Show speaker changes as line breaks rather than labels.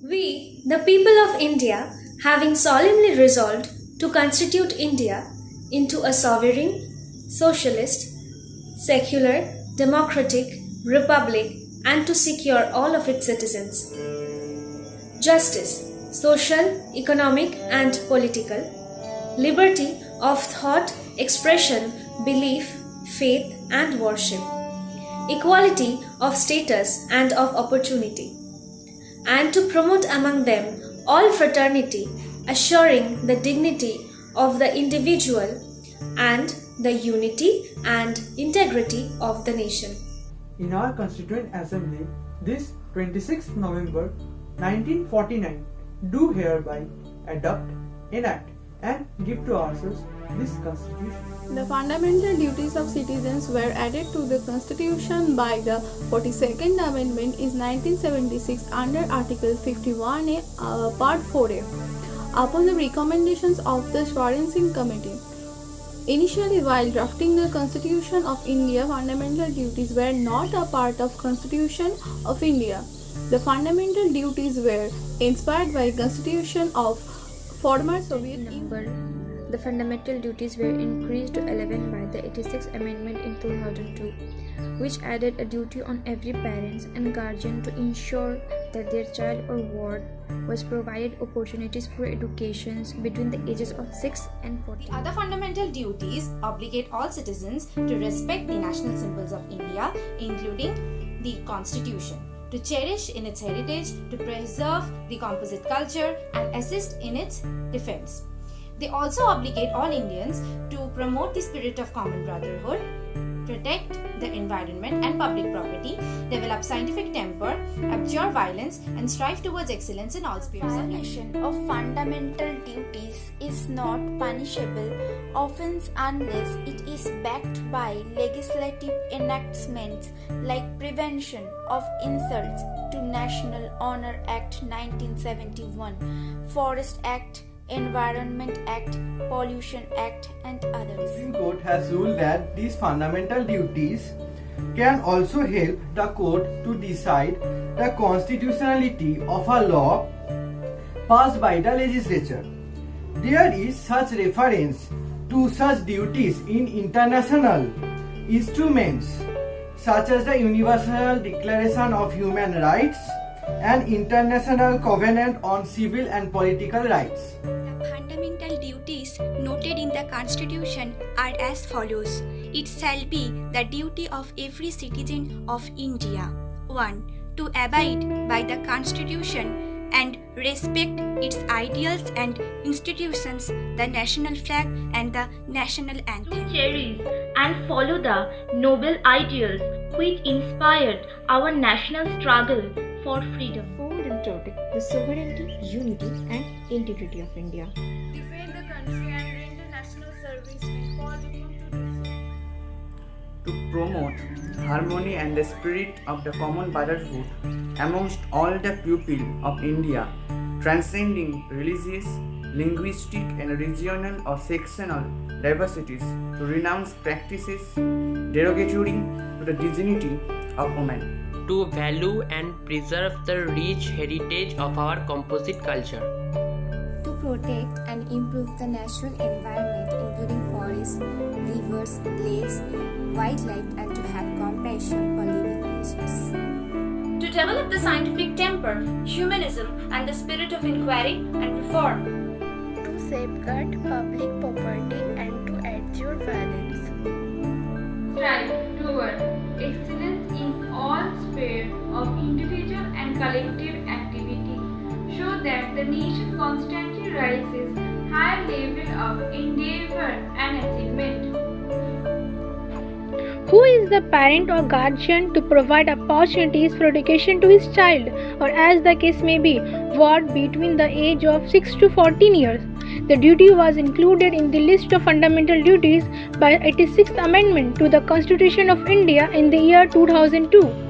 We, the people of India, having solemnly resolved to constitute India into a sovereign, socialist, secular, democratic republic and to secure all of its citizens justice, social, economic, and political, liberty of thought, expression, belief, faith, and worship, equality of status and of opportunity, and to promote among them all fraternity, assuring the dignity of the individual and the unity and integrity of the nation.
In our Constituent Assembly, this 26th November 1949, do hereby adopt, enact, and give to ourselves this Constitution.
The fundamental duties of citizens were added to the Constitution by the 42nd Amendment in 1976 under Article 51A, Part 4A, upon the recommendations of the Forensic Committee. Initially, while drafting the Constitution of India, fundamental duties were not a part of Constitution of India. The fundamental duties were inspired by Constitution of former Soviet Union.
The fundamental duties were increased to 11 by the 86th Amendment in 2002, which added a duty on every parent and guardian to ensure that their child or ward was provided opportunities for education between the ages of 6 and 14.
The other fundamental duties obligate all citizens to respect the national symbols of India, including the Constitution, to cherish in its heritage, to preserve the composite culture, and assist in its defense. They also obligate all Indians to promote the spirit of common brotherhood, protect the environment and public property, develop scientific temper, abjure violence, and strive towards excellence in all spheres of life.
Violation of fundamental duties is not punishable offense unless it is backed by legislative enactments like Prevention of Insults to National Honor Act 1971, Forest Act, Environment Act, Pollution Act, and others.
The Supreme Court has ruled that these fundamental duties can also help the court to decide the constitutionality of a law passed by the legislature. There is such reference to such duties in international instruments such as the Universal Declaration of Human Rights and International Covenant on Civil and Political Rights.
The fundamental duties noted in the Constitution are as follows. It shall be the duty of every citizen of India 1. To abide by the Constitution and respect its ideals and institutions, the national flag and the national anthem.
Cherish and follow the noble ideals which inspired our national struggle for freedom.
Uphold and protect the sovereignty, unity, and integrity of India.
Defend the country and render national service when called upon to do so.
To promote harmony and the spirit of the common brotherhood amongst all the people of India, transcending religious, linguistic, and regional or sectional diversities, to renounce practices derogatory to the dignity of women.
To value and preserve the rich heritage of our composite culture.
To protect and improve the natural environment including forests, rivers, lakes, wildlife, and to have compassion for living creatures.
To develop the scientific temper, humanism, and the spirit of inquiry and reform.
To safeguard public property and to abjure violence.
Strive toward excellence in all spheres of individual and collective activity. Show that the nation constantly rises higher level of endeavor and achievement.
Who is the parent or guardian to provide opportunities for education to his child, or as the case may be, ward between the age of 6 to 14 years? The duty was included in the list of fundamental duties by 86th Amendment to the Constitution of India in the year 2002.